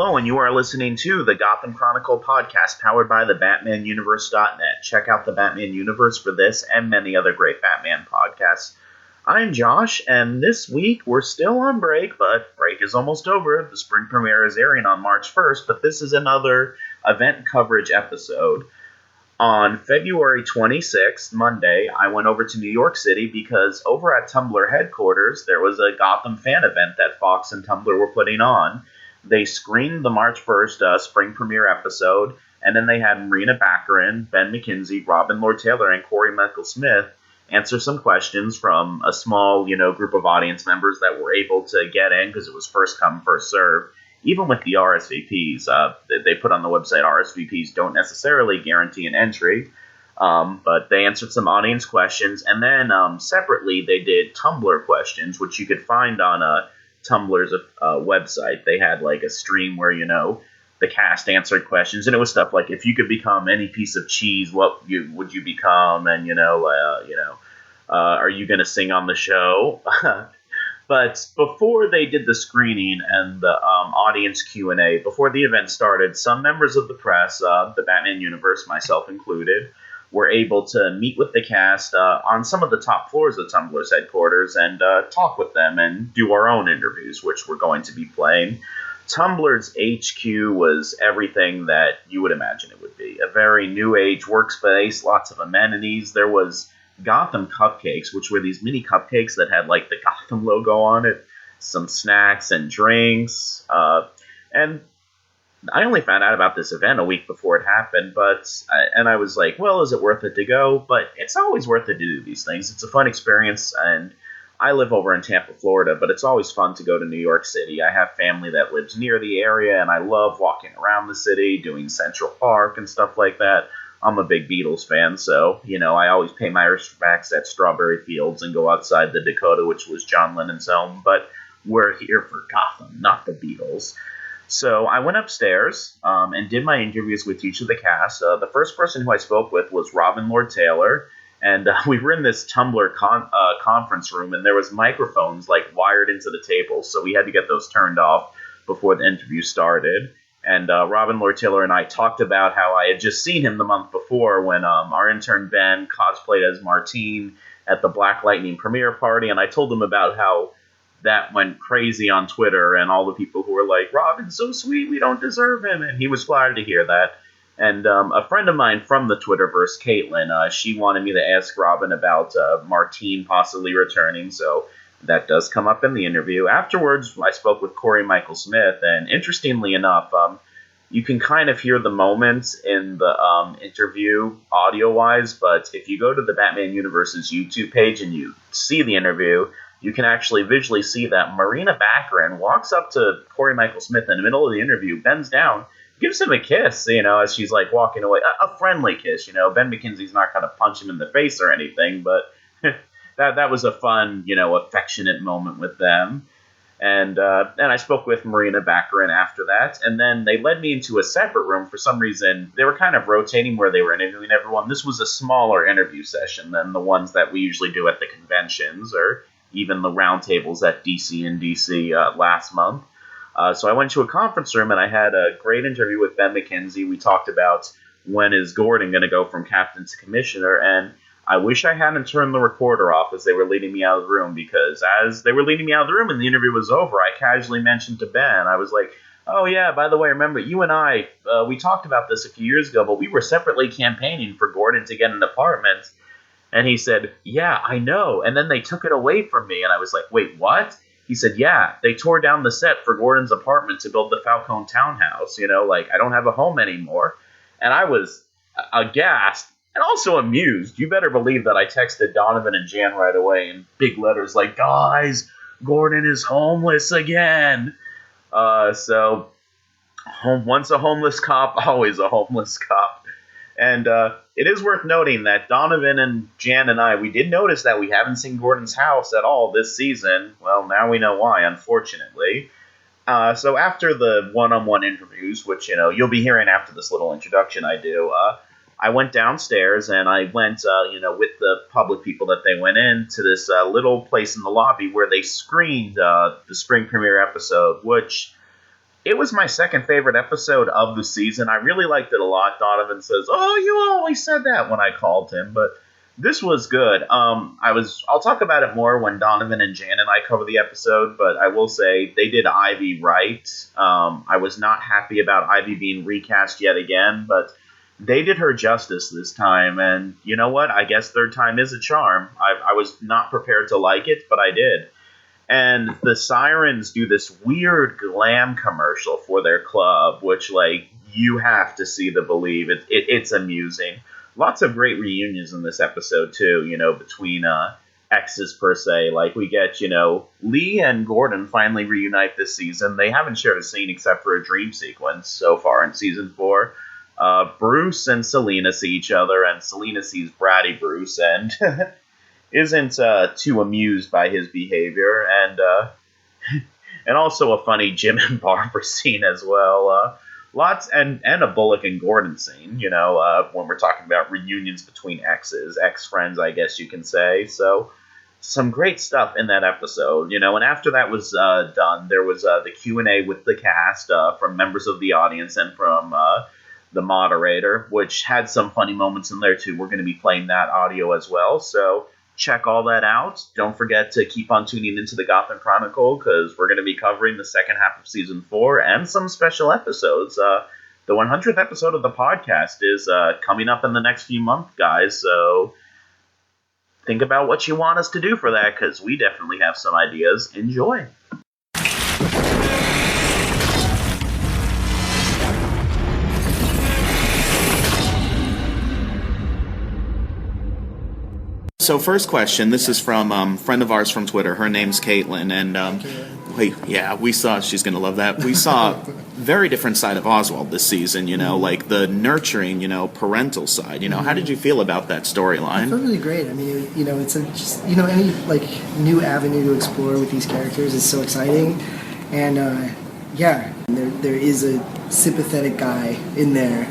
Hello, and you are listening to the Gotham Chronicle podcast powered by the BatmanUniverse.net. Check out the Batman Universe for this and many other great Batman podcasts. I'm Josh, and this week we're still on break, but break is almost over. The spring premiere is airing on March 1st, but this is another event coverage episode. On February 26th, Monday, I went over to New York City because over at Tumblr Headquarters, there was a Gotham Fan Event that Fox and Tumblr were putting on. They screened the March 1st spring premiere episode, and then they had Morena Baccarin, Ben McKenzie, Robin Lord Taylor, and Cory Michael Smith answer some questions from a small, group of audience members that were able to get in because it was first come, first serve. Even with the RSVPs, they put on the website, RSVPs don't necessarily guarantee an entry, but they answered some audience questions, and then separately they did Tumblr questions, which you could find on Tumblr's website. They had like a stream where, the cast answered questions, and it was stuff like, if you could become any piece of cheese, what would you become, and, are you going to sing on the show? But before they did the screening and the audience Q&A, before the event started, some members of the press, the Batman universe, myself included, were able to meet with the cast on some of the top floors of Tumblr's headquarters and talk with them and do our own interviews, which we're going to be playing. Tumblr's HQ was everything that you would imagine it would be. A very new age workspace, lots of amenities. There was Gotham cupcakes, which were these mini cupcakes that had like the Gotham logo on it, some snacks and drinks, and I only found out about this event a week before it happened, and I was like, well, is it worth it to go? But it's always worth it to do these things. It's a fun experience, and I live over in Tampa, Florida, but it's always fun to go to New York City. I have family that lives near the area, and I love walking around the city, doing Central Park and stuff like that. I'm a big Beatles fan, so, I always pay my respects at Strawberry Fields and go outside the Dakota, which was John Lennon's home, but we're here for Gotham, not the Beatles. So I went upstairs and did my interviews with each of the cast. The first person who I spoke with was Robin Lord Taylor, and we were in this Tumblr conference room, and there was microphones wired into the table, so we had to get those turned off before the interview started. And Robin Lord Taylor and I talked about how I had just seen him the month before when our intern Ben cosplayed as Martine at the Black Lightning premiere party, and I told him about how that went crazy on Twitter and all the people who were like, Robin's so sweet, we don't deserve him, and he was flattered to hear that. And a friend of mine from the Twitterverse, Caitlin, she wanted me to ask Robin about Martine possibly returning, so that does come up in the interview. Afterwards, I spoke with Cory Michael Smith, and interestingly enough, you can kind of hear the moments in the interview audio-wise, but if you go to the Batman Universe's YouTube page and you see the interview, you can actually visually see that Morena Baccarin walks up to Cory Michael Smith in the middle of the interview, bends down, gives him a kiss, as she's walking away. A friendly kiss, Ben McKenzie's not going to punch him in the face or anything, but that was a fun, affectionate moment with them. And I spoke with Morena Baccarin after that, and then they led me into a separate room. For some reason, they were kind of rotating where they were interviewing everyone. This was a smaller interview session than the ones that we usually do at the conventions or even the roundtables at DC and DC last month. So I went to a conference room, and I had a great interview with Ben McKenzie. We talked about when is Gordon going to go from captain to commissioner, and I wish I hadn't turned the recorder off as they were leading me out of the room, because as they were leading me out of the room and the interview was over, I casually mentioned to Ben, I was like, oh yeah, by the way, remember, you and I, we talked about this a few years ago, but we were separately campaigning for Gordon to get an apartment. And he said, yeah, I know. And then they took it away from me. And I was like, wait, what? He said, yeah, they tore down the set for Gordon's apartment to build the Falcone townhouse. I don't have a home anymore. And I was aghast and also amused. You better believe that I texted Donovan and Jan right away in big letters like, guys, Gordon is homeless again. Once a homeless cop, always a homeless cop. And it is worth noting that Donovan and Jan and I, we did notice that we haven't seen Gordon's house at all this season. Well, now we know why, unfortunately. So after the one-on-one interviews, which, you'll be hearing after this little introduction I do, I went downstairs and I went, with the public people that they went in to this little place in the lobby where they screened the spring premiere episode, which It was my second favorite episode of the season. I really liked it a lot. Donovan says, "Oh, you always said that" when I called him, but this was good. I'll talk about it more when Donovan and Jan and I cover the episode, but I will say they did Ivy right. I was not happy about Ivy being recast yet again, but they did her justice this time, and you know what? I guess third time is a charm. I was not prepared to like it, but I did. And the Sirens do this weird glam commercial for their club, which, like, you have to see to believe. It's amusing. Lots of great reunions in this episode, too, between exes, per se. Like, we get, Lee and Gordon finally reunite this season. They haven't shared a scene except for a dream sequence so far in season 4. Bruce and Selena see each other, and Selena sees bratty Bruce, and isn't too amused by his behavior, and also a funny Jim and Barbara scene as well. Lots and a Bullock and Gordon scene, when we're talking about reunions between ex-friends, I guess you can say. So some great stuff in that episode, and after that was done, there was the Q&A with the cast from members of the audience and from the moderator, which had some funny moments in there too. We're going to be playing that audio as well, so check all that out. Don't forget to keep on tuning into the Gotham Chronicle, because we're going to be covering the second half of Season 4 and some special episodes. The 100th episode of the podcast is coming up in the next few months, guys, so think about what you want us to do for that, because we definitely have some ideas. Enjoy! So first question, this is from friend of ours from Twitter. Her name's Caitlin, and we saw, she's going to love that. We saw very different side of Oswald this season, like the nurturing, parental side. How did you feel about that storyline? I felt really great. I mean, it's any like new avenue to explore with these characters is so exciting, and there is a sympathetic guy in there,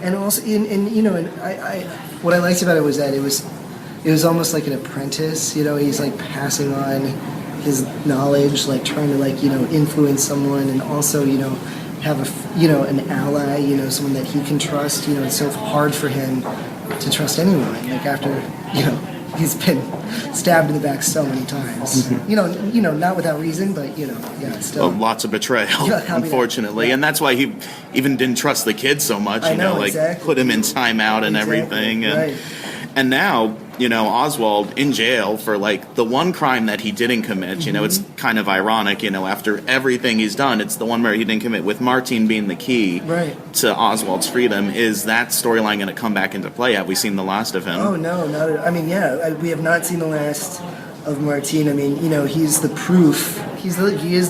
and also I what I liked about it was that it was almost like an apprentice, he's like passing on his knowledge, like trying to influence someone, and also, have an ally, someone that he can trust. It's so hard for him to trust anyone, like after, he's been stabbed in the back so many times. Mm-hmm. Not without reason, but, still. Well, lots of betrayal, unfortunately. Yeah. And that's why he even didn't trust the kid so much, exactly. Put him in timeout and everything. And, right. And now, Oswald in jail for, the one crime that he didn't commit. Mm-hmm. It's kind of ironic, after everything he's done, it's the one where he didn't commit, with Martine being the key to Oswald's freedom. Is that storyline going to come back into play? Have we seen the last of him? Oh, no, not at all. I mean, we have not seen the last of Martine. I mean, he's the proof. He is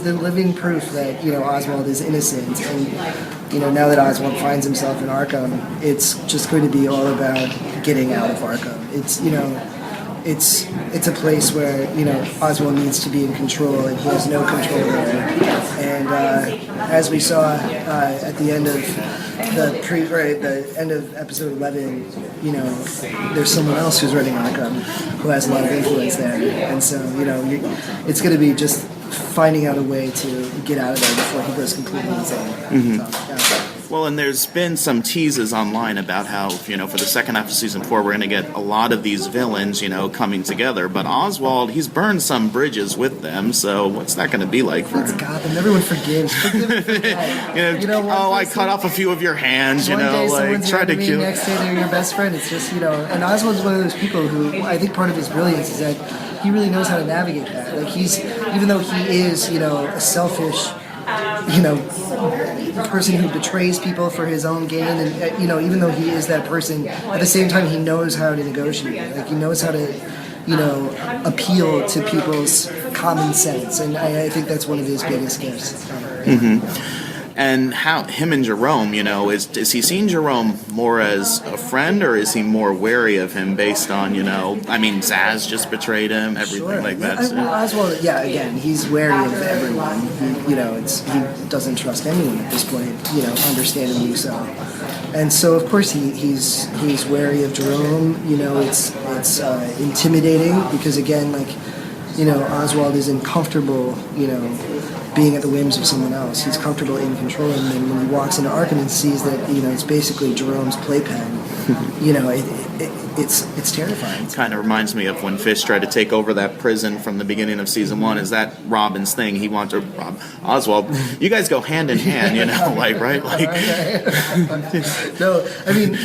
the living proof that, Oswald is innocent. And, now that Oswald finds himself in Arkham, it's just going to be all about getting out of Arkham. It's a place where, Oswald needs to be in control, and he has no control there. And as we saw at the end of the end of episode 11, there's someone else who's running Arkham who has a lot of influence there. And so, it's going to be just finding out a way to get out of there before he goes completely insane. Mm-hmm. So, yeah. Well, and there's been some teases online about how, for the second half of Season 4, we're going to get a lot of these villains, coming together. But Oswald, he's burned some bridges with them, so what's that going to be like for him? It's Gotham. Everyone forgives. Forgive and forget. I cut off a few of your hands, one day someone's try to kill. Next day they're your best friend. It's just, and Oswald's one of those people who, I think part of his brilliance is that he really knows how to navigate that. Even though he is, a selfish, person who betrays people for his own gain, and even though he is that person, at the same time he knows how to negotiate. He knows how to appeal to people's common sense, and I think that's one of his biggest gifts. Mm-hmm. And how him and Jerome, is he seeing Jerome more as a friend, or is he more wary of him based on, Zaz just betrayed him, everything like that. So. Oswald, again, he's wary of everyone. He doesn't trust anyone at this point, understandably so. And so, of course, he's wary of Jerome. It's intimidating because, again, Oswald isn't comfortable, being at the whims of someone else. He's comfortable in control, and then when he walks into Arkham and sees that, it's basically Jerome's playpen, it's terrifying. It kind of reminds me of when Fish tried to take over that prison from the beginning of season 1. Is that Robin's thing? He wants to rob Oswald. You guys go hand in hand, right? No, I mean,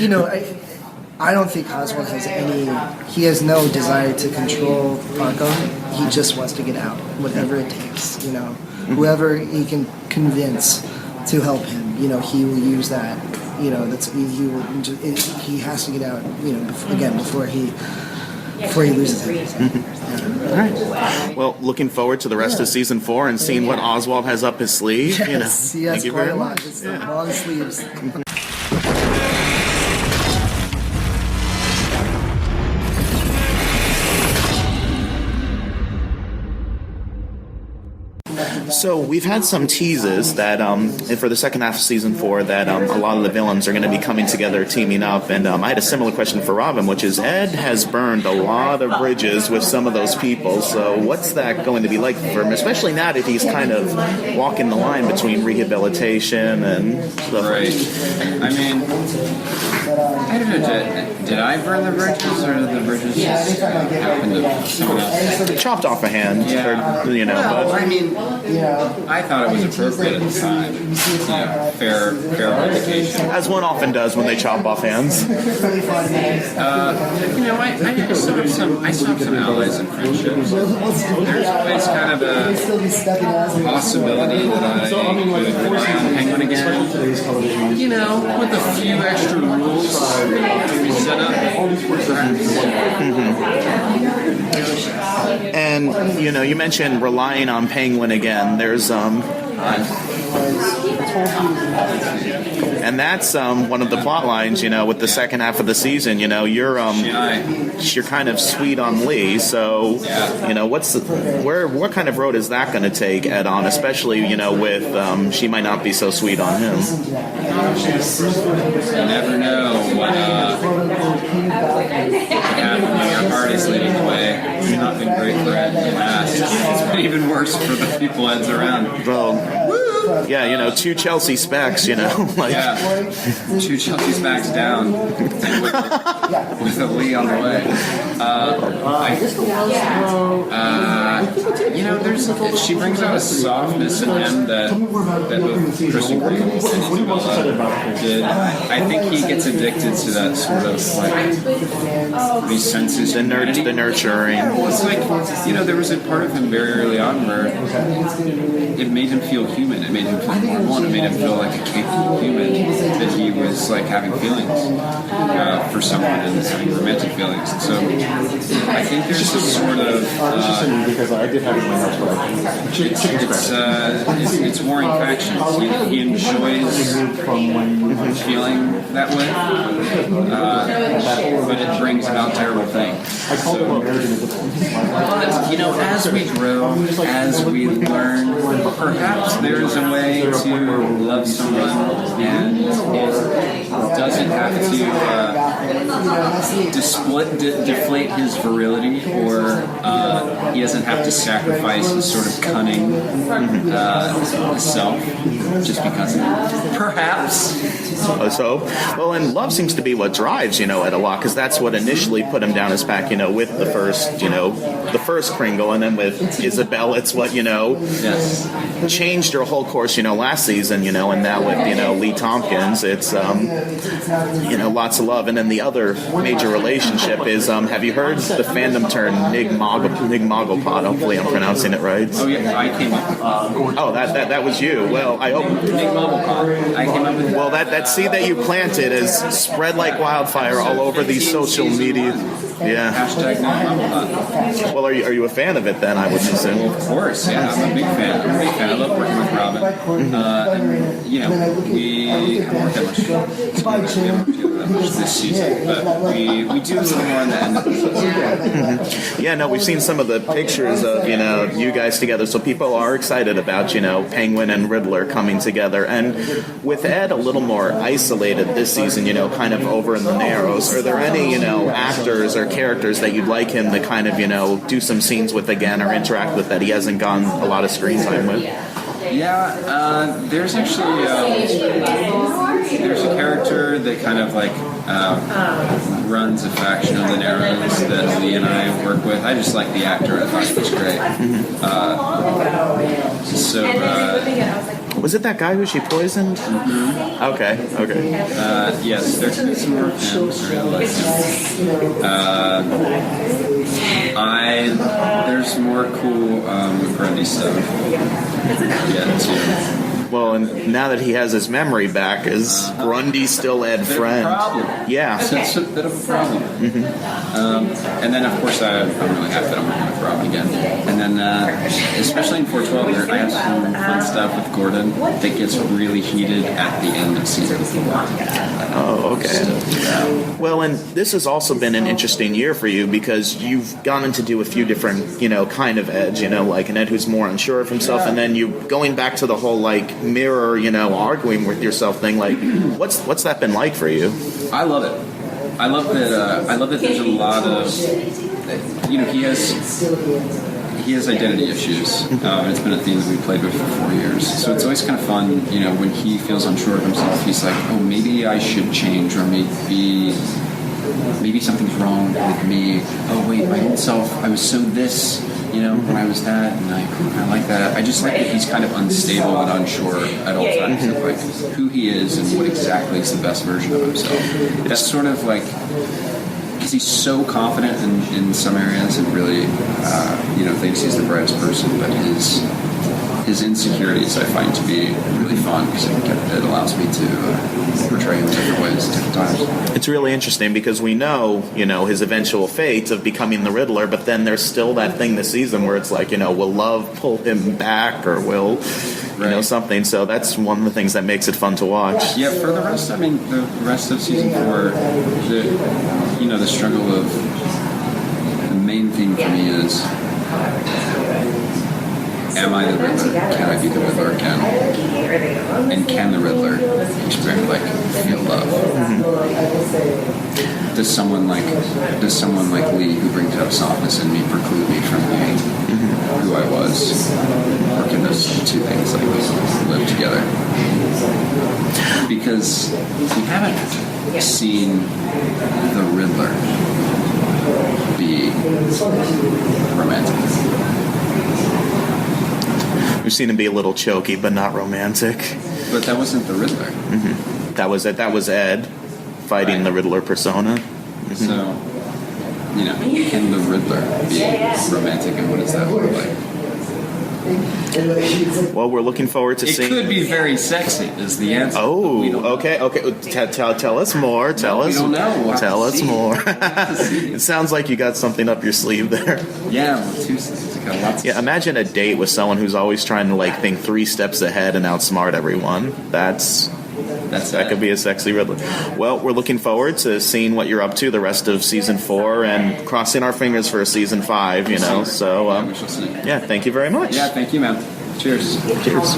I don't think Oswald has he has no desire to control Arkham. He just wants to get out, whatever it takes, Whoever he can convince to help him, he will use that. He has to get out, before he loses everything. All right. Well, looking forward to the rest of season 4 and seeing what Oswald has up his sleeve. Yes, Thank you very much. It's long sleeves. So we've had some teases that for the second half of season 4 that a lot of the villains are going to be coming together, teaming up. And I had a similar question for Robin, which is Ed has burned a lot of bridges with some of those people. So what's that going to be like for him, especially now that he's kind of walking the line between rehabilitation and stuff? Right. I mean, I don't know. Did I burn the bridges, or did the bridges just happen to someone else? Chopped off a hand. Yeah. Or, No, but I mean, I thought it was appropriate at the time. Fair reputation. as one often does when they chop off hands. I still have some allies and friendships. There's always kind of a possibility that I could rely on Penguin again. With a few extra rules set up. And you mentioned relying on Penguin again. There's and that's one of the plot lines. With the second half of the season, you're kind of sweet on Lee. So what kind of road is that going to take Ed on? Especially with she might not be so sweet on him. You never know what your heart is leading the way. It's not been great for Ed in the past. It's been even worse for the people Ed's around. Well, yeah, 2 Chelsea specs, Yeah, 2 Chelsea specs down with a Lee on the way. She brings out a softness in him that both Kristen Green and Isabella did. I think he gets addicted to that sort of these senses. the nurturing. Well, it's there was a part of him very early on where it made him feel human. It made him feel normal. And it made him feel like a capable human. That he was having feelings for someone and having romantic feelings. And so I think there's some sort of because I did have it in my notes, it's warring factions. He enjoys feeling that way, but it brings about terrible things. So, as we grow, as we learn, perhaps there is a way to love someone and it doesn't have to deflate his virility, or he doesn't have to sacrifice his sort of cunning self just because of it. Perhaps. And love seems to be what drives, Ed a lot, because that's what initially put him down his pack, with the first Kringle, and then with Isabel, it's what, yes. changed her whole course, last season, and now with, Lee Tompkins, it's, lots of love. And then the other major relationship is, have you heard the fandom term Nygma? Hopefully I'm pronouncing it right. Oh, yeah, I came up with it. That was you. Well, I hope. Nygma. I came up with it. Well, that seed that you planted has spread like wildfire all over these social media. Yeah. Hashtag Nygma. Well, are you a fan of it then, I would assume? Well, of course, yeah. I'm a big fan. I love working with Robin. We haven't worked that much together. that much this season, but we do a little more on the end of the season. Yeah, no, we've seen some of the pictures of, you guys together, so people are excited about, Penguin and Riddler coming together. And with Ed a little more isolated this season, kind of over in the Narrows, are there any, actors or characters that you'd like him to kind of, do some scenes with again or interact with that he hasn't gotten a lot of screen time with? Yeah, there's actually there's a character that kind of like runs a faction of the Narrows that Lee and I work with. I just like the actor. I thought he was great. Was it that guy who she poisoned? Mm-hmm. Okay. Yes, there's some more films I really like him. There's more cool Grundy stuff. Yeah, too. Well, and now that he has his memory back, is Grundy still Ed Friend? Problem. Yeah. It's a bit of a problem. Mm-hmm. And then, of course, I'm really happy that I'm working with Robin again. And then, especially in 412, I have some fun stuff with Gordon that gets really heated at the end of season 4. Oh, okay. Well, and this has also been an interesting year for you because you've gone to do a few different, kind of Eds, like an Ed who's more unsure of himself, and then you going back to the whole, mirror, arguing with yourself thing. What's that been like for you? I love it. I love that there's a lot of, he has identity issues. It's been a theme that we played with for 4 years. So it's always kind of fun, when he feels unsure of himself, he's like, oh, maybe I should change, or maybe something's wrong with me. Oh, wait, my old self, I was so this, when I was that, and I like that. I just like that he's kind of unstable and unsure at all times of like who he is and what exactly is the best version of himself. That's sort of like, because he's so confident in some areas and really, thinks he's the brightest person, but his insecurities I find to be really fun because it allows me to portray him in different ways at different times. It's really interesting because we know, his eventual fate of becoming the Riddler, but then there's still that thing this season where it's like, will love pull him back or will, something. So that's one of the things that makes it fun to watch. Yeah, for the rest, the rest of season 4, the struggle of the main thing for me is, am I the Riddler? Can I be the Riddler again? And can the Riddler experience, feel love? Mm-hmm. Does someone like Lee, who brings out softness in me, preclude me from being who I was? Or can those two things live together? Because we haven't seen the Riddler be romantic. We've seen him be a little choky, but not romantic. But that wasn't the Riddler. Mm-hmm. That was it. That was Ed fighting the Riddler persona. Mm-hmm. So, can the Riddler be romantic, and what does that look like? Well, we're looking forward to seeing. It could be very sexy, is the answer. Oh, okay. Tell us more. We don't know. Tell us more. It sounds like you got something up your sleeve there. Yeah, two things. Yeah, imagine a date with someone who's always trying to think 3 steps ahead and outsmart everyone. That could be a sexy Riddler. Well, we're looking forward to seeing what you're up to the rest of season 4 and crossing our fingers for season 5. So we shall see. Yeah, thank you very much. Yeah, thank you, man. Cheers. Cheers.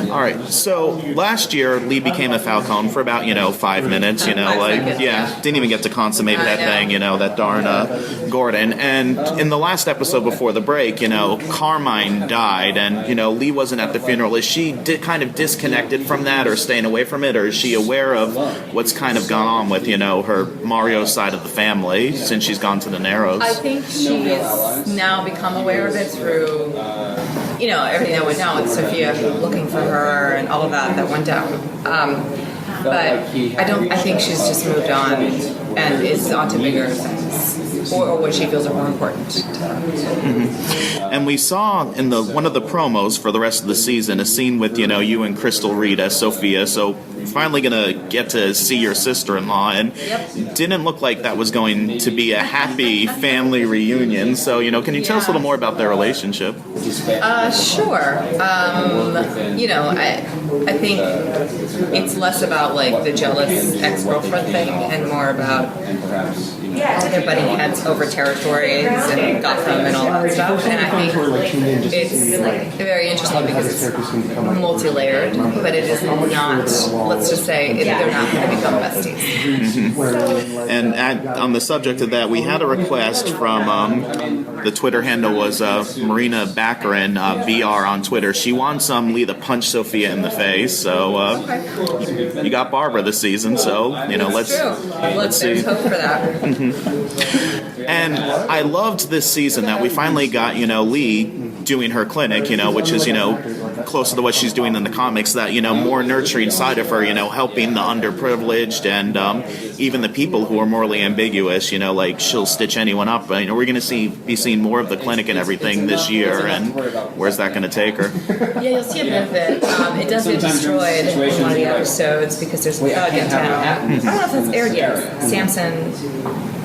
All right, so last year Lee became a Falcone for about 5 minutes. Didn't even get to consummate that thing. That darn Gordon. And in the last episode before the break, Carmine died, and Lee wasn't at the funeral. Is she kind of disconnected from that, or staying away from it, or is she aware of what's kind of gone on with her Mario side of the family since she's gone to the Narrows? I think she's now become aware of it through. Everything that went down with Sophia looking for her and all of that went down. But I think she's just moved on and is onto bigger things. or what she feels are more important to them. And we saw in one of the promos for the rest of the season a scene with, you and Crystal Reed as Sophia, so finally gonna get to see your sister-in-law, and didn't look like that was going to be a happy family reunion, so, can you tell us a little more about their relationship? Sure. I think it's less about like the jealous ex-girlfriend thing and more about they're butting heads over territories and Gotham and all that stuff. And I think it's very interesting because it's multi-layered, but it is not, let's just say, they're not going to become besties. And on the subject of that, we had a request from the Twitter handle was Morena Baccarin, VR on Twitter. She wants Lee to punch Sophia in the face, so you got Barbara this season, so let's see. Let's hope for that. And I loved this season that we finally got Lee doing her clinic, which is closer to what she's doing in the comics, that more nurturing side of her, helping the underprivileged and even the people who are morally ambiguous, like she'll stitch anyone up. We're going to be seeing more of the clinic and everything this year, and where's that going to take her? Yeah, you'll see a bit of it. It does get destroyed in one of the episodes because there's a thug in town. I don't know if that's aired yet. Samson.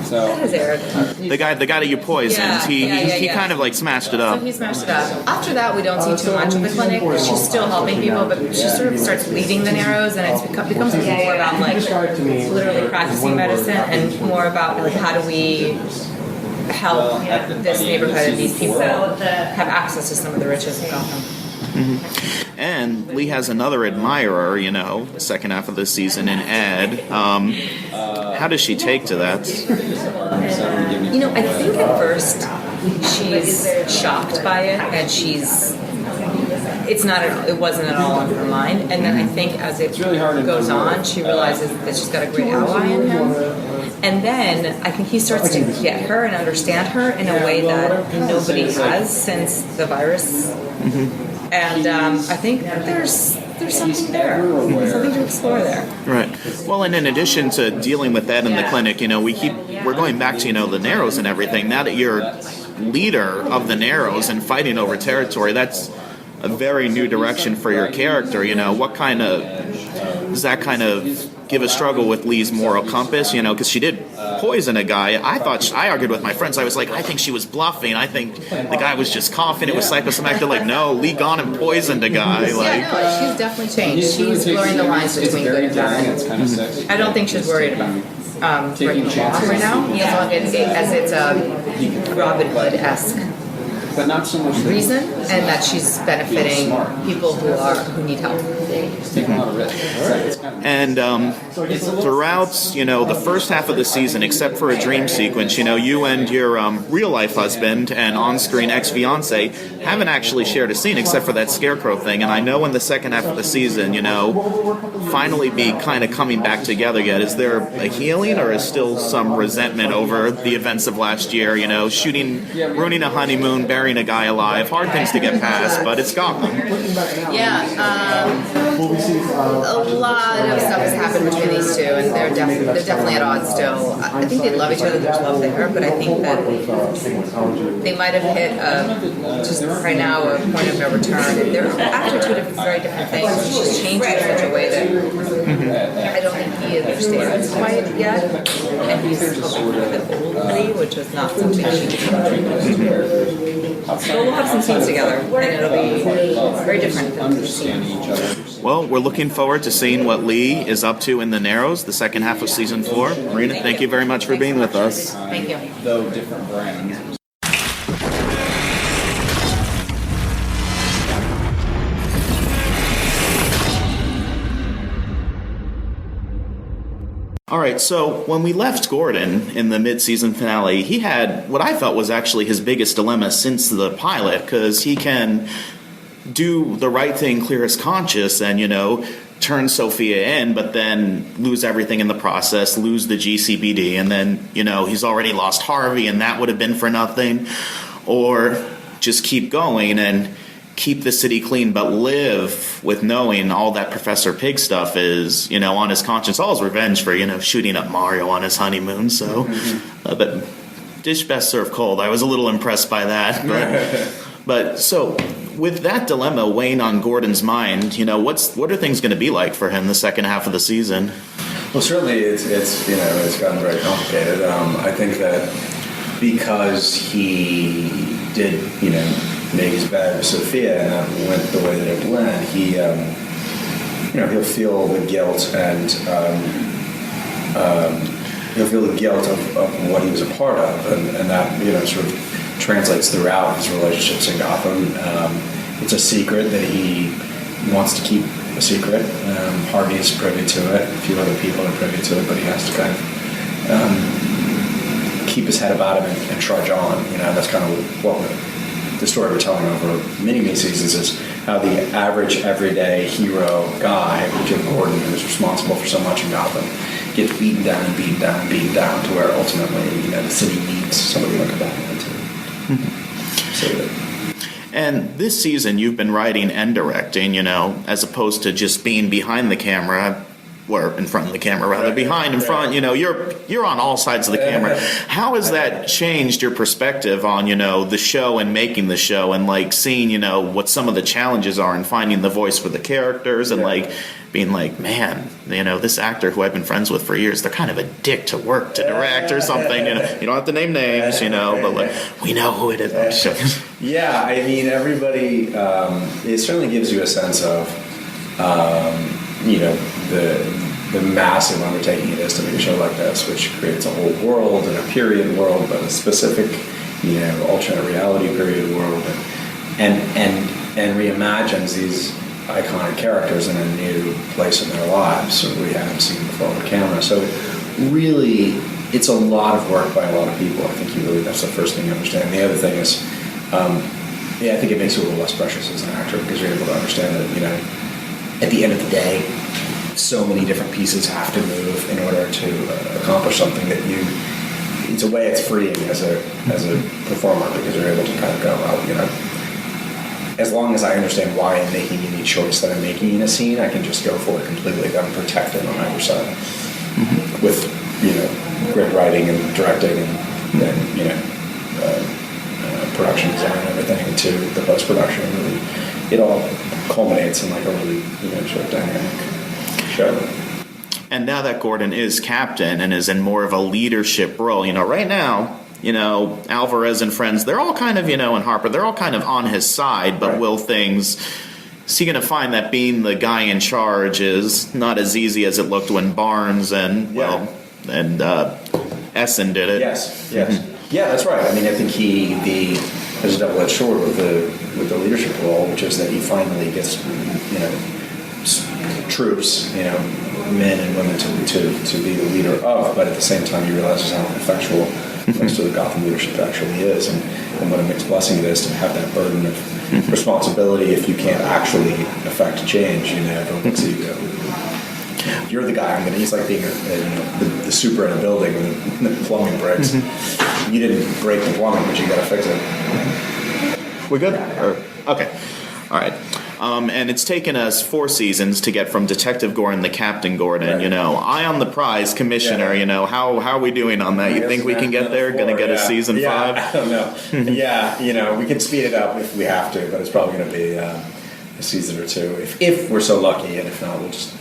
That has aired. The guy that you poisoned, he kind of smashed it up. So he smashed it up. After that, we don't see too much of the clinic. She's still helping people, but she sort of starts leading the Narrows, and it becomes more about literally practicing medicine and more about how do we help this neighborhood and these people have access to some of the riches of Gotham. Mm-hmm. And Lee has another admirer, the second half of the season in Ed. How does she take to that? I think at first she's shocked by it, and it wasn't at all on her mind. And then I think as it goes on, she realizes that she's got a great ally in him. And then I think he starts to get her and understand her in a way that nobody has since the virus. Mm-hmm. And I think there's something there, something to explore there. Right. Well, and in addition to dealing with that in the clinic, we're going back to the Narrows and everything. Now that you're leader of the Narrows and fighting over territory, that's a very new direction for your character. What kind of does that kind of give a struggle with Lee's moral compass? Because she did poison a guy. I argued with my friends. I was like, I think she was bluffing. I think the guy was just coughing. It was psychosomatic. They're like, no, Lee gone and poisoned a guy. No, she's definitely changed. She's blurring the lines between good and bad. I don't think she's worried about breaking the law right now, as long as it's a Robin Hood-esque but not so much reason, and that she's benefiting people who need help. And throughout, the first half of the season, except for a dream sequence, you and your real-life husband and on-screen ex-fiance haven't actually shared a scene except for that scarecrow thing. And I know in the second half of the season, finally be kind of coming back together yet. Is there a healing, or is still some resentment over the events of last year? Ruining a honeymoon, burying a guy alive, hard things to get past, but it's Gotham. Yeah, a lot of stuff has happened between these two, and they're definitely at odds still. I think they love each other, there's love there, but I think that they might have hit just right now a point of no return, and they're actually two very different things. She's changed in such a way that I don't think he understands quite yet, and he's hoping for the old Lee, which was not something she did. But we'll have some scenes together, and it'll be very different than the scene. Well, we're looking forward to seeing what Lee is up to in the Narrows, the second half of season 4. Morena, thank you very much for being with us. Thank you. Though different brands. All right, so when we left Gordon in the mid-season finale, he had what I felt was actually his biggest dilemma since the pilot, because he can do the right thing, clear his conscience, and, turn Sophia in, but then lose everything in the process, lose the GCPD, and then, he's already lost Harvey, and that would have been for nothing. Or just keep going and keep the city clean, but live with knowing all that Professor Pig stuff is, on his conscience. All his revenge for, shooting up Mario on his honeymoon. So, but dish best served cold. I was a little impressed by that. But so, with that dilemma weighing on Gordon's mind, what are things going to be like for him the second half of the season? Well, certainly it's gotten very complicated. I think that because he did, make his bed with Sophia and that went the way that it went, he'll feel the guilt and he'll feel the guilt of what he was a part of, and that sort of translates throughout his relationships in Gotham. It's a secret that he wants to keep a secret. Harvey is privy to it. A few other people are privy to it, but he has to kind of keep his head about him and trudge on. That's kind of what the story we're telling over many seasons is how the average, everyday hero guy, Jim Gordon, who is responsible for so much in Gotham, gets beaten down and beaten down and beaten down to where ultimately, the city needs somebody like a Batman to save it. And this season, you've been writing and directing, as opposed to just being behind the camera, or in front of the camera, rather, behind and front, you're on all sides of the camera. How has that changed your perspective on, the show and making the show and, seeing, what some of the challenges are and finding the voice for the characters and, being like, man, this actor who I've been friends with for years, they're kind of a dick to work to direct or something. You don't have to name names, but we know who it is. Yeah, I mean, everybody, it certainly gives you a sense of, the massive undertaking it is to make a show like this, which creates a whole world and a period world, but a specific, alternate reality period world, and reimagines these iconic characters in a new place in their lives that we haven't seen before on camera. So really, it's a lot of work by a lot of people. I think that's the first thing you understand. And the other thing is, I think it makes you a little less precious as an actor because you're able to understand that, at the end of the day, so many different pieces have to move in order to accomplish something that it's a way it's freeing as a performer because you're able to kind of go, well, as long as I understand why I'm making any choice that I'm making in a scene, I can just go for it completely. I'm protected on either side with, great writing and directing and production design and everything to the post-production. Really, it all culminates in a really, sort of dynamic show. And now that Gordon is captain and is in more of a leadership role, right now, Alvarez and friends, they're all kind of, and Harper, they're all kind of on his side, but is he going to find that being the guy in charge is not as easy as it looked when Barnes and Essen did it? Yes. Yeah, that's right. I mean, I think there's a double-edged sword with the leadership role, which is that he finally gets, troops, men and women to be the leader of, but at the same time he realizes how ineffectual most of the Gotham leadership actually is, and what a mixed blessing it is to have that burden of responsibility if you can't actually affect change. Everyone looks at you go, you're the guy. He's like being the super in a building when the plumbing breaks. You didn't break the plumbing, but you got to fix it. We're good? Okay. All right. And it's taken us 4 seasons to get from Detective Gordon to Captain Gordon, right. Eye on the prize, Commissioner, how are we doing on that? You think we can get there? Going to get a season 5? I don't know. We can speed it up if we have to, but it's probably going to be a season or 2 if we're so lucky, and if not, we'll just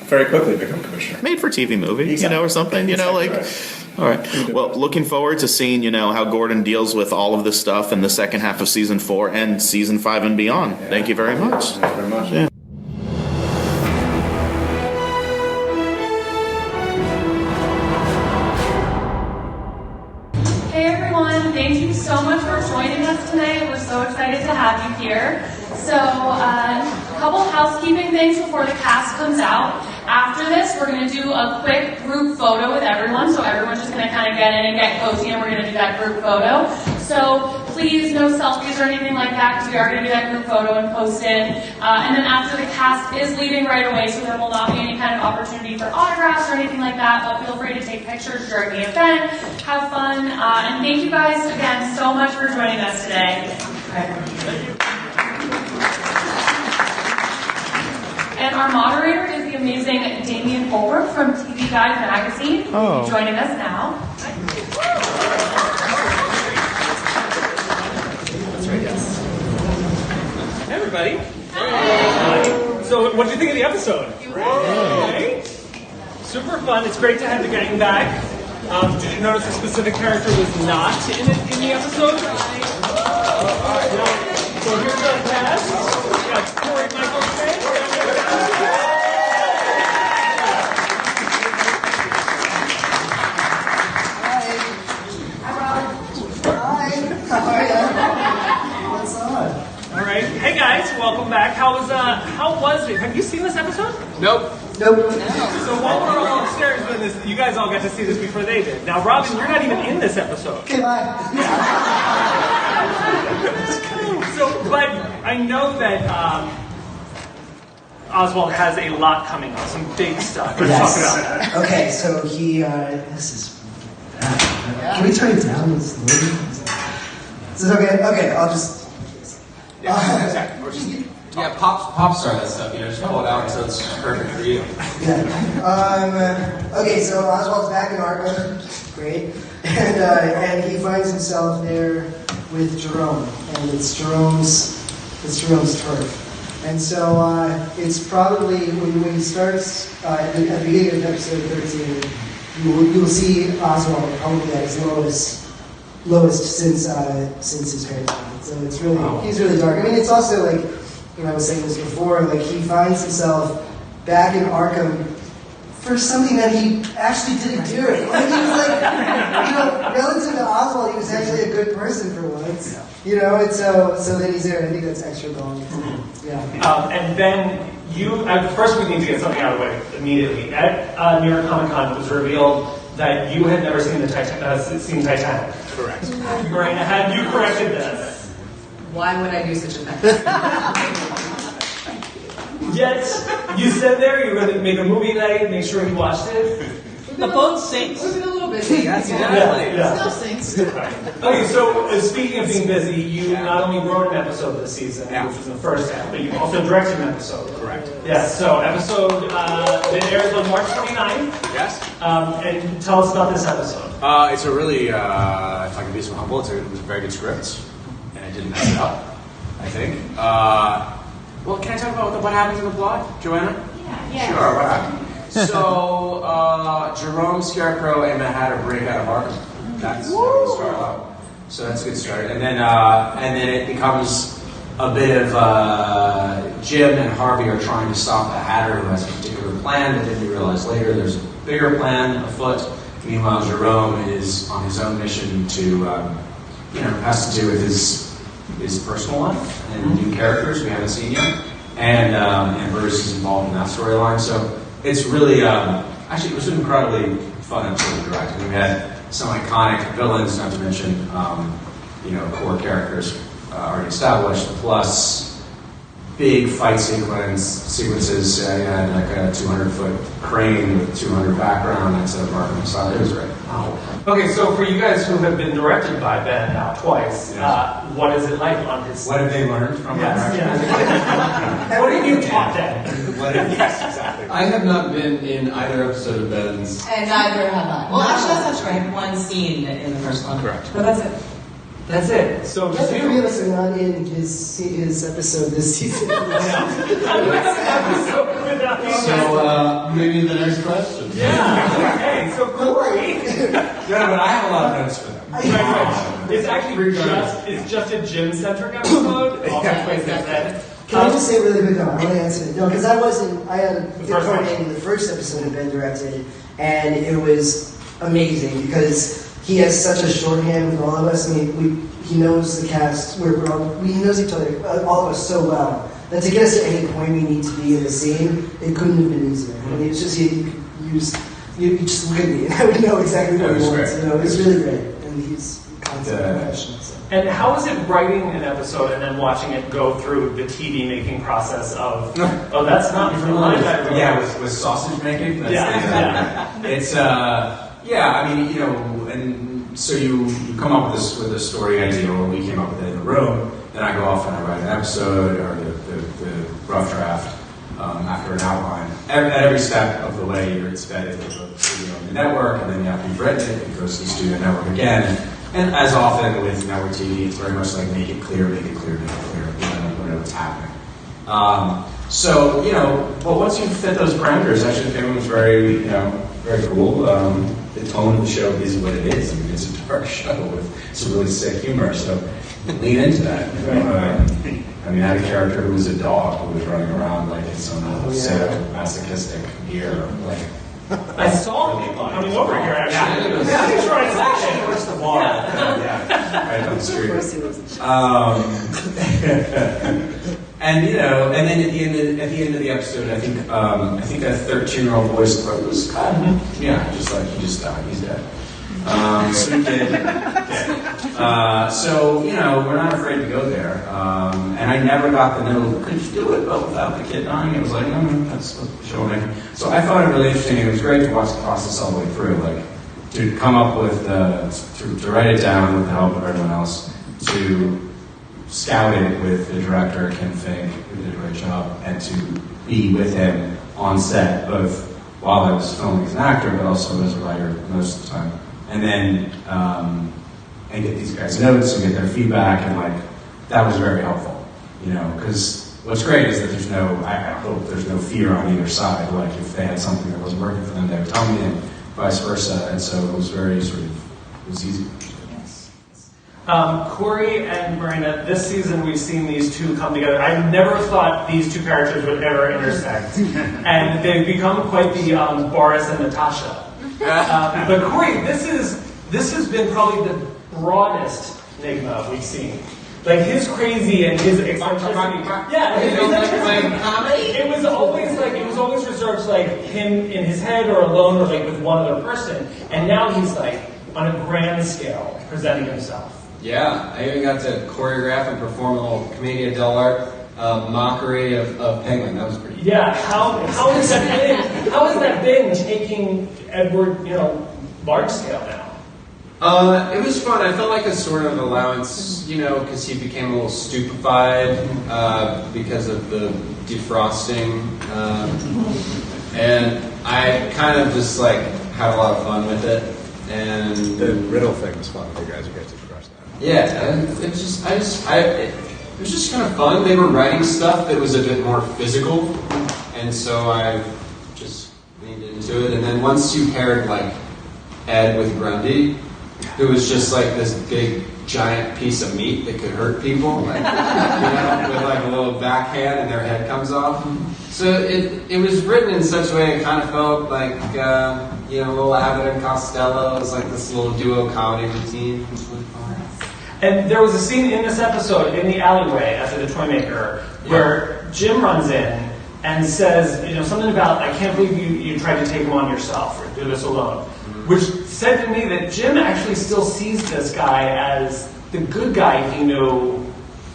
very quickly become Commissioner. Made for TV movie, exactly. Or something, Right. All right. Well, looking forward to seeing, how Gordon deals with all of this stuff in the second half of season 4 and season 5 and beyond. Yeah. Thank you very much. Thank you very much. Yeah. Hey everyone, thank you so much for joining us tonight. We're so excited to have you here. So, a couple housekeeping things before the cast comes out. After this, we're going to do a quick group photo with everyone. So everyone's just going to kind of get in and get cozy, and we're going to do that group photo. So please, no selfies or anything like that, because we are going to do that group photo and post it. And then after the cast is leaving right away, so there will not be any kind of opportunity for autographs or anything like that, but feel free to take pictures during the event. Have fun. And thank you guys again so much for joining us today. And our moderator is the amazing Damian Holbrook from TV Guide magazine, who will be joining us now. everybody. Hi. So, what did you think of the episode? Right? Super fun. It's great to have the gang back. Did you notice a specific character was not in the episode? So here's the cast. We got Cory, Michael, all right. Hey guys, welcome back. How was it? Have you seen this episode? Nope. So while we're all upstairs doing this, you guys all got to see this before they did. Now, Robin, you're not even in this episode. Okay, bye. But I know that Oswald has a lot coming up, some big stuff. Let's talk about that. Okay, so he, this is bad. Can we turn it down? Is this okay? Okay, I'll just... Yeah, pop star that stuff. Just pull it out so it's perfect for you. Yeah. Okay, so Oswald's back in Arkham. Great. And he finds himself there with Jerome. And it's Jerome's turf. And so it's probably, when he starts at the beginning of episode 13, you will see Oswald probably at his lowest since his parents died. So it's really, he's really dark. I mean, it's also like, I was saying this before, like he finds himself back in Arkham for something that he actually didn't do. Like he was like, relative to Oswald, he was actually a good person for once. And so then he's there, and I think that's extra long. Yeah. And then first we need to get something out of the way immediately. At New York Comic Con, it was revealed that you had never seen Titanic. Correct. Morena, had you corrected this? Why would I do such a thing? Yet, you said there you were going to make a movie night, make sure you watched it. The phone sinks. We've been a little busy. Yeah. Still sinks. Okay, so speaking of being busy, you not only wrote an episode this season, which was in the first half, but you also directed an episode. Correct. Yeah, so episode that airs on March 29th. Yes. And tell us about this episode. It's a really, if I can be so humble, it was a very good script, and I didn't mess it up, I think. Well, can I talk about what happens in the plot, Joanna? Yeah. Sure, what happened? So, Jerome, Scarecrow, and the Hatter break out of Arkham. That's how we start out. So that's a good start. And then it becomes a bit of Jim and Harvey are trying to stop the Hatter, who has a particular plan, but then you realize later there's a bigger plan afoot. Meanwhile, Jerome is on his own mission to, has to do with his personal life and new characters we haven't seen yet. And Bruce is involved in that storyline. So it's really, actually, it was an incredibly fun episode to direct. We had some iconic villains, not to mention, core characters already established, plus big fight sequences. I had like a 200-foot crane with 200 background instead of Arkham style. It was great. Okay, so for you guys who have been directed by Ben now twice, what is it like on his... What have they learned from my direction? What have you taught them? Yes, exactly. I have not been in either episode of Ben's. And neither have I. Well, actually, that's not true. I had one scene in the first one. Correct. But that's it. That's it. So the three of us are not in his episode this season. So maybe the next question. Yeah. Okay. So Cory. No, but I have a lot of notes for them. Right. It's actually just a Jim-centric episode. Can I just say really quick, though, I want to answer it. No, because I had a different name in the first episode that Ben directed, and it was amazing because he has such a shorthand with all of us. I mean, he knows the cast, he knows each other, all of us so well, that to get us to any point we need to be in the scene, it couldn't have been easier. I mean, it's just, you just look at me, and I would know exactly what he wants. It was really great, and he's constantly professional. So. And how is it writing an episode and then watching it go through the TV making process of, that's not from live. Yeah, with sausage making. It's, I mean, and so you come up with a story idea, or we came up with it in the room, then I go off and I write an episode, or the rough draft, after an outline. At every step of the way, it's vetted with the studio and the network, and then after you've written it, it goes to the studio network again. And as often with network TV, it's very much like make it clear, you know what's happening. So, but once you fit those parameters, actually the film was very, very cool. The tone of the show is what it is. I mean, it's a dark show with some really sick humor, so lean into that. I had a character who was a dog who was running around like in some masochistic gear, like. I saw him coming over here, actually. Yeah, he's right actually towards the bar. Yeah, right down the street. And and then at the end of the episode, I think a 13-year-old voice clip was cut. Yeah, he just died. He's dead. So he did. So we're not afraid to go there. And I never got the note. Could you do it, but without the kid dying? It was like, no, that's what the show making. So I found it really interesting. It was great to watch the process all the way through, like to come up with to write it down with the help of everyone else, to scout it with the director Kim Fink, who did a great job, and to be with him on set, both while I was filming as an actor, but also as a writer most of the time. And then and get these guys' notes and get their feedback, and that was very helpful, because what's great is that I hope there's no fear on either side. Like if they had something that wasn't working for them, they would tell me, and vice versa. And so it was very it was easy. Cory and Morena, this season we've seen these two come together. I never thought these two characters would ever intersect. And they've become quite the Boris and Natasha. But Cory, this has been probably the broadest Nygma we've seen. Like his crazy and his eccentricity. Yeah, it was always reserved to him in his head or alone or with one other person. And now he's on a grand scale presenting himself. Yeah, I even got to choreograph and perform a little commedia dell'arte mockery of Penguin. That was pretty. Yeah, how has that been taking Edward, large scale now? It was fun. I felt like a sort of allowance, because he became a little stupefied because of the defrosting, and I kind of just had a lot of fun with it. And the riddle thing was fun for you guys. You guys did crush that. Yeah, and it was just kind of fun. They were writing stuff that was a bit more physical, and so I just leaned into it. And then once you paired Ed with Grundy, who was just this big giant piece of meat that could hurt people, with a little backhand and their head comes off. So it was written in such a way it kind of felt like little Abbott and Costello. It was this little duo comedy routine. It was really fun. And there was a scene in this episode in the alleyway after the toy maker where Jim runs in and says, something about, I can't believe you tried to take him on yourself or do this alone. Which said to me that Jim actually still sees this guy as the good guy he knew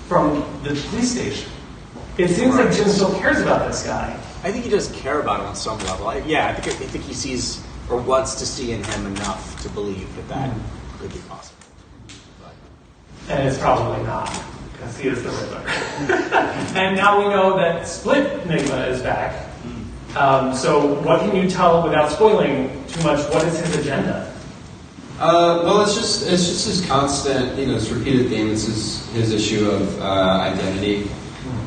from the police station. It seems like Jim still cares about this guy. I think he does care about him on some level. I think he sees or wants to see in him enough to believe that could be possible. And it's probably not, because he is the Riddler. And now we know that Split Nygma is back. So what can you tell without spoiling too much? What is his agenda? Well, it's just his constant, it's repeated theme. It's his issue of identity,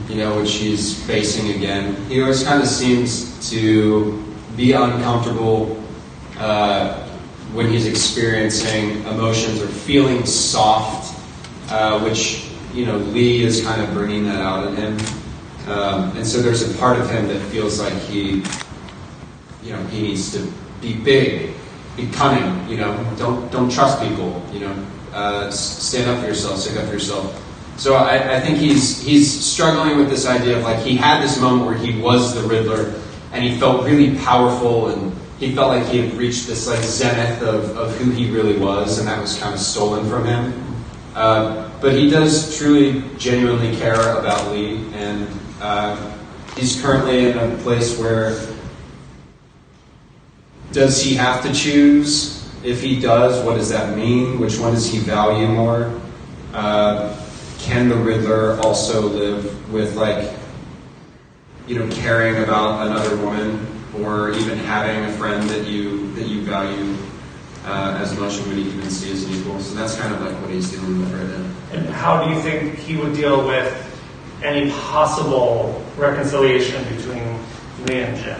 which he's facing again. He always kind of seems to be uncomfortable when he's experiencing emotions or feeling soft, which Lee is kind of bringing that out in him. And so there's a part of him that feels like he needs to be big, be cunning, don't trust people, stand up for yourself, stick up for yourself. So I think he's struggling with this idea of he had this moment where he was the Riddler and he felt really powerful and he felt like he had reached this zenith of who he really was, and that was kind of stolen from him. But he does truly, genuinely care about Lee, and he's currently in a place where does he have to choose? If he does, what does that mean? Which one does he value more? Can the Riddler also live with caring about another woman, or even having a friend that you value as much as what you can see as an equal? So that's kind of what he's dealing with right now. And how do you think he would deal with any possible reconciliation between Lee and Jim.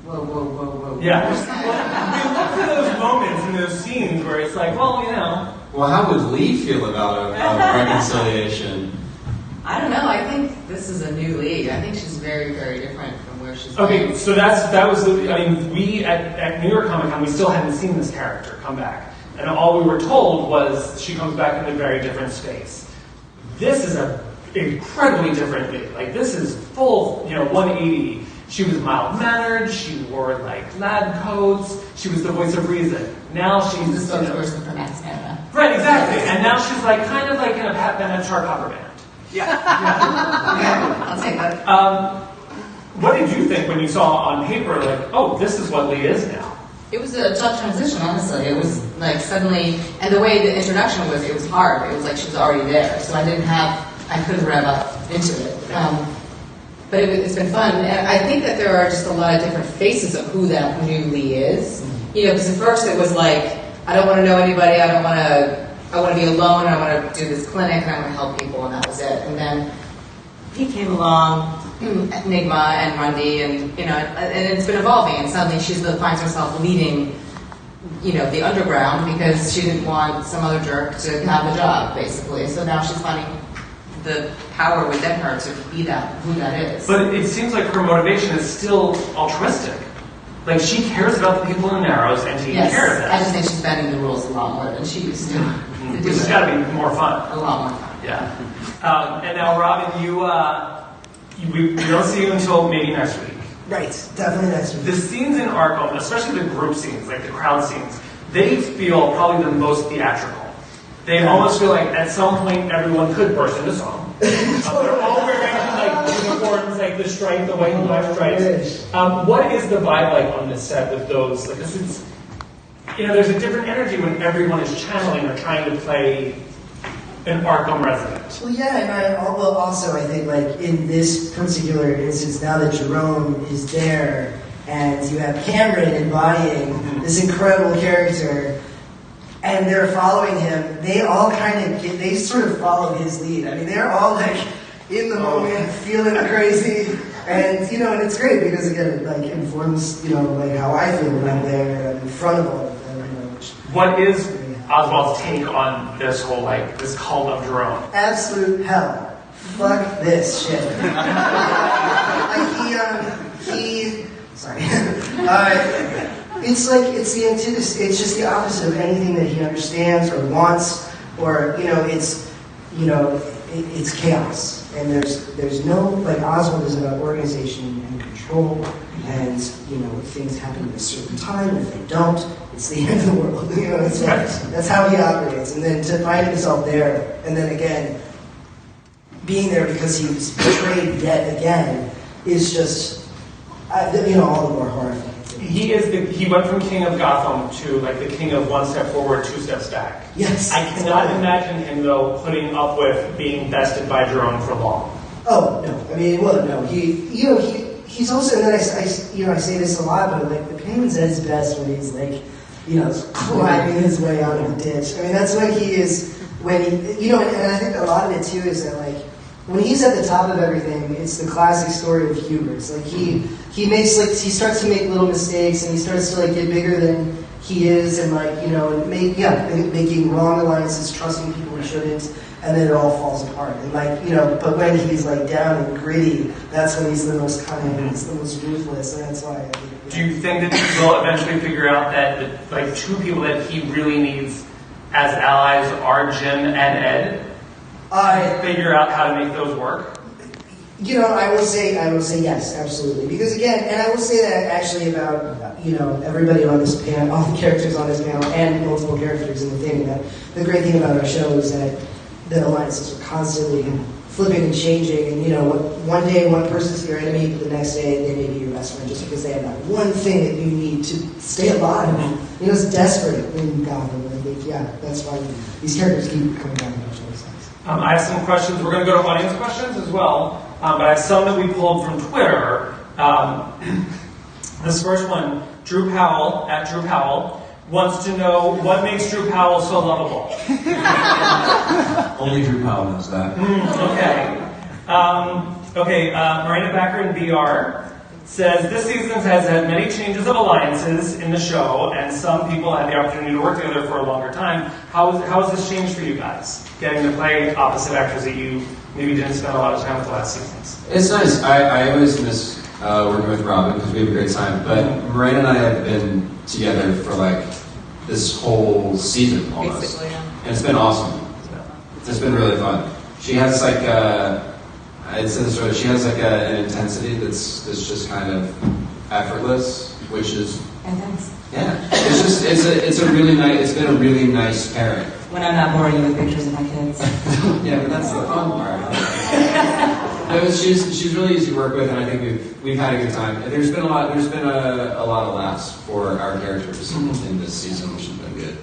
Whoa. Yeah. We look for those moments in those scenes where it's like, well, you know. Well, how would Lee feel about a reconciliation? I don't know. I think this is a new Lee. I think she's very, very different from where she's Okay, been. so we at New York Comic Con, we still hadn't seen this character come back. And all we were told was she comes back in a very different space. This is a incredibly different Lee. Like, this is full, 180. She was mild-mannered, she wore, lab coats, she was the voice of reason. Now she's... the spokesperson for Max Canada. Right, exactly. And now she's, kind of like in a Pat Benatar cover band. Yeah. I'll take that. What did you think when you saw on paper, oh, this is what Lee is now? It was a tough transition, honestly. It was suddenly, and the way the introduction was, it was hard. It was like she was already there, so I couldn't rev up into it. But it's been fun, and I think that there are just a lot of different faces of who that new Lee is. Because at first it was like, I don't want to know anybody, I want to be alone, I want to do this clinic, and I want to help people, and that was it. And then he came along, Nygma and Rundy, and it's been evolving, and suddenly she finds herself leading, the underground because she didn't want some other jerk to have the job, basically. So now she's finding the power within her to be who that is. But it seems like her motivation is still altruistic. Like, she cares about the people in the Narrows and taking care of them. I just think she's bending the rules a lot more than she used to. Which has got to be more fun. A lot more fun. Yeah. And now, Robin, we don't see you until maybe next week. Right, definitely next week. The scenes in Arkham, especially the group scenes, like the crowd scenes, they feel probably the most theatrical. They almost feel like at some point everyone could burst into song. They're all wearing uniforms, the stripe, the white and black stripes. What is the vibe like on this set with those? Because it's, there's a different energy when everyone is channeling or trying to play an Arkham resident. Well, yeah, and also I think in this particular instance, now that Jerome is there, and you have Cameron embodying this incredible character, and they're following him, they all they sort of follow his lead. I mean, they're all in the moment, feeling crazy, and and it's great because again, it informs how I feel when I'm there in front of all of them. What is Oswald's take on this whole this cult of Jerome? Absolute hell. Fuck this shit. Sorry. It's the antithesis. It's just the opposite of anything that he understands or wants, or it's chaos. And there's no Oswald is about organization and control, and things happen at a certain time. And if they don't, it's the end of the world. That's how he operates. And then to find himself there, and then again being there because he was betrayed yet again, is just all the more horrifying. He went from king of Gotham to the king of one step forward, two steps back. Yes. I cannot imagine him though putting up with being bested by Jerome for long. Oh no! I mean, well, no. He's also, and then I say this a lot, but the Penguin's at his best when he's climbing his way out of the ditch. I mean, that's when he is when he and I think a lot of it too is that when he's at the top of everything, it's the classic story of hubris. He makes he starts to make little mistakes, and he starts to get bigger than he is, and making wrong alliances, trusting people he shouldn't, and then it all falls apart. And but when he's down and gritty, that's when he's the most cunning, he's the most ruthless, and that's why. Do you think that he will eventually figure out that the two people that he really needs as allies are Jim and Ed? Figure out how to make those work? I will say yes, absolutely. Because again, and I will say that actually about, everybody on this panel, all the characters on this panel, and multiple characters in the thing, that the great thing about our show is that the alliances are constantly flipping and changing, and one day one person's your enemy, but the next day they may be your best friend, just because they have that one thing that you need to stay alive. It's desperate in Gotham, and I think, that's why these characters keep coming back to our show. I have some questions. We're going to go to audience questions as well, but I have some that we pulled from Twitter. This first one, Drew Powell, at Drew Powell, wants to know what makes Drew Powell so lovable. Only Drew Powell knows that. Okay. Okay, Morena Baccarin VR says this season has had many changes of alliances in the show, and some people had the opportunity to work together for a longer time. How has this changed for you guys? Getting to play opposite actors that you maybe didn't spend a lot of time with the last seasons. It's nice. I always miss working with Robin because we have a great time. But Morena and I have been together for like this whole season almost, Basically, yeah. and it's been awesome. It's been really fun. She has like she has like an intensity that's just kind of effortless, which is it's a really nice. It's been a really nice pairing. When I'm not boring you with pictures of my kids. Yeah, but that's the fun part. No, she's really easy to work with, and I think we've had a good time. There's been a lot of laughs for our characters in this season, which has been good.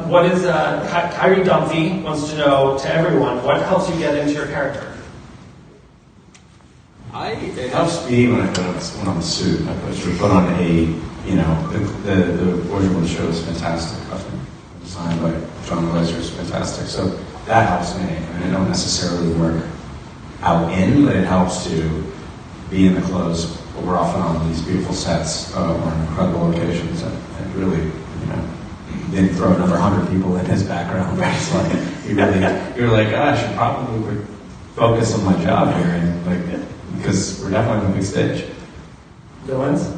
What is Kyrie Dumphy wants to know to everyone? What helps you get into your character? It helps me when I put on the suit. I put on the wardrobe of the show is fantastic. Designed by John Glazer is fantastic. So that helps me. I mean, I don't necessarily work out in, but it helps to be in the clothes. But we're often on these beautiful sets or incredible locations, and really, didn't throw another 100 people in his background. But it's like you're like, I should probably focus on my job here, and because we're definitely on a big stage. Villains?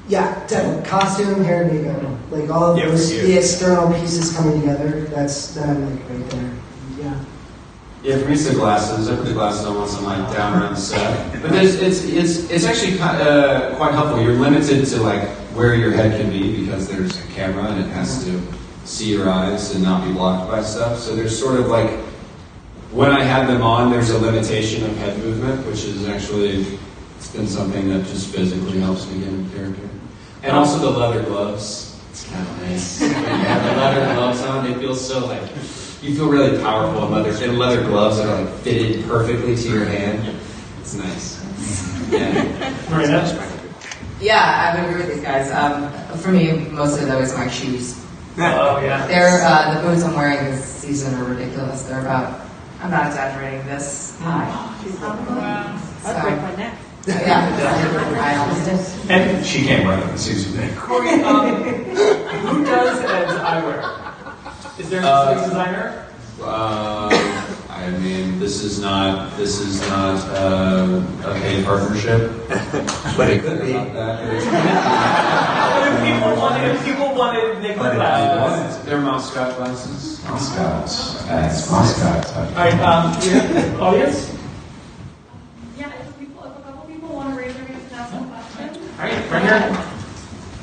Yeah, definitely. Costume, hair, and makeup. Like all of those, the external pieces coming together, that I'm like right there. Yeah. Yeah, for me it's the glasses. I put the glasses on once I'm like down around the set. But it's actually quite helpful. You're limited to like where your head can be because there's a camera and it has to see your eyes and not be blocked by stuff. So there's sort of like, when I had them on, there's a limitation of head movement, which is actually, it's been something that just physically helps me get in character. And also the leather gloves. It's kind of nice. When you have the leather gloves on, it feels so like, you feel really powerful in leather gloves that are like fitted perfectly to your hand. It's nice. Yeah. Morena? Yeah, I would agree with these guys. For me, mostly though is my shoes. Oh yeah. They're the boots I'm wearing this season are ridiculous. They're about, I'm not exaggerating, this high. I'd break my neck. Yeah, I almost did. And she came right up and Susan Day. Cory, who does Ed's eyewear? Is there a specific designer? I mean, this is not a paid partnership, but it could be. If people wanted Nygma glasses. They're mascot glasses. Mascots. That's mascots. All right, audience? Yeah, if a couple people want to raise their hands and ask a question. All right, right here.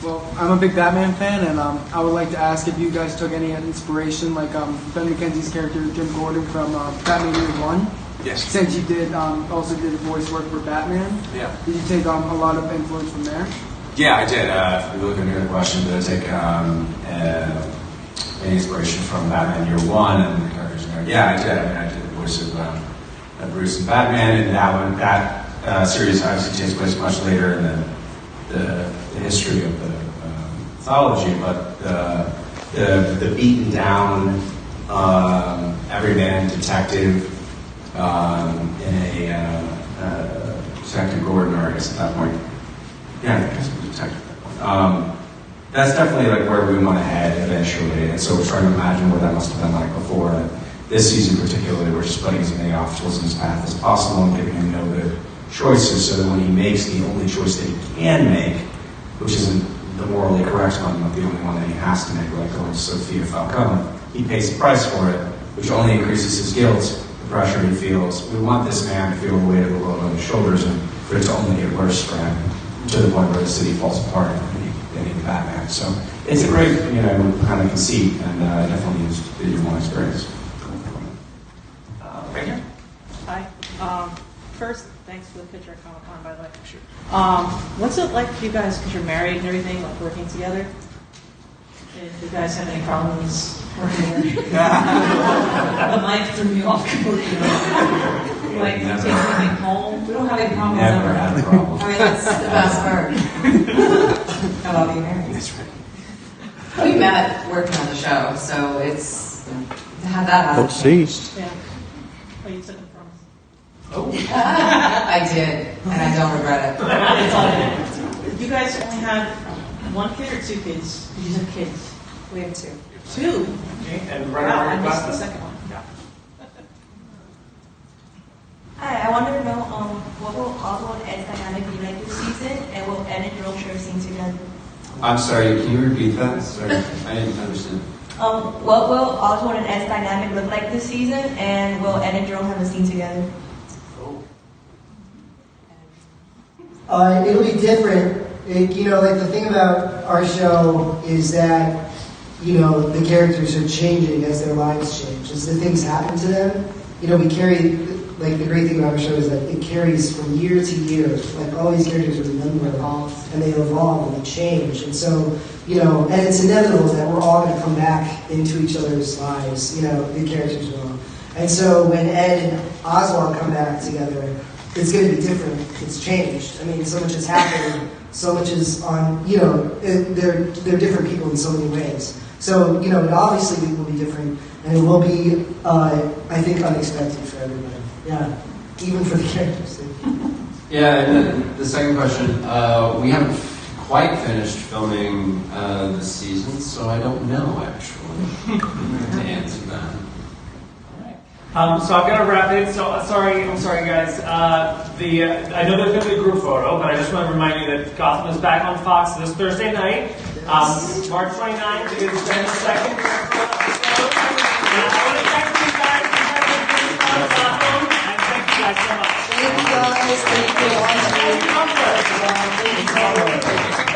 Well, I'm a big Batman fan, and I would like to ask if you guys took any inspiration, like Ben McKenzie's character, Jim Gordon, from Batman Year One. Yes. Since you also did voice work for Batman. Yeah. Did you take a lot of influence from there? Yeah, I did. If we look at the question, did I take any inspiration from Batman Year One and the characters in there? Yeah, I did. I mean, I did the voice of Bruce and Batman, and that series obviously takes place much later in the history of the mythology, but the beaten down everyman detective in a Detective Gordon, or I guess at that point, yeah, I guess it was Detective at that point. That's definitely like where we want to head eventually, and so we're trying to imagine what that must have been like before. And this season particularly, we're just putting as many obstacles in his path as possible and giving him no good choices, so that when he makes the only choice that he can make, which isn't the morally correct one, but the only one that he has to make, like going to Sophia Falcone, he pays the price for it, which only increases his guilt, the pressure he feels. We want this man to feel the weight of the world on his shoulders, and for it to only get worse for him, to the point where the city falls apart and he Batman. So it's a great, kind of conceit, and I definitely used the Year One experience. Right here. Hi. First, thanks for the picture at Comic-Con, by the way. Sure. What's it like for you guys, because you're married and everything, like working together? And do you guys have any problems working together? The mic threw me off completely. Like, take anything home? We don't have any problems Never had a problem. I mean, that's the best part. I love being married. That's right. We met working on the show, so it's to have that happen. Let's see. Yeah. Oh, you took it from Oh. I did, and I don't regret it. It's all in it. You guys only have one kid or two kids? You have kids. We have two. Two? Okay, and Wow, I right missed the second one. Yeah. Hi, I wanted to know what will Oswald and Ed's dynamic be like this season, and will Ed and Jerome share a scene together? I'm sorry, can you repeat that? Sorry, I didn't understand. What will Oswald and Ed's dynamic look like this season, and will Ed and Jerome have a scene together? It'll be different. Like the thing about our show is that, the characters are changing as their lives change. As the things happen to them, we carry, like the great thing about our show is that it carries from year to year. Like all these characters remember and they evolve and they change. And so, and it's inevitable that we're all going to come back into each other's lives, the characters will. And so when Ed and Oswald come back together, it's going to be different. It's changed. I mean, so much has happened. So much is on, they're different people in so many ways. So, it obviously will be different, and it will be, I think, unexpected for everybody. Yeah, even for the characters. Yeah, and then the second question, we haven't quite finished filming this season, so I don't know, actually, to answer that. So I'm gonna wrap it. So I'm sorry, guys. I know there's gonna be a group photo, but I just want to remind you that Gotham is back on Fox this Thursday night. March 29th is then the second episode. And I want to thank you guys for having been on Gotham, and thank you guys so much. Thank you guys. Thank you. Thank you.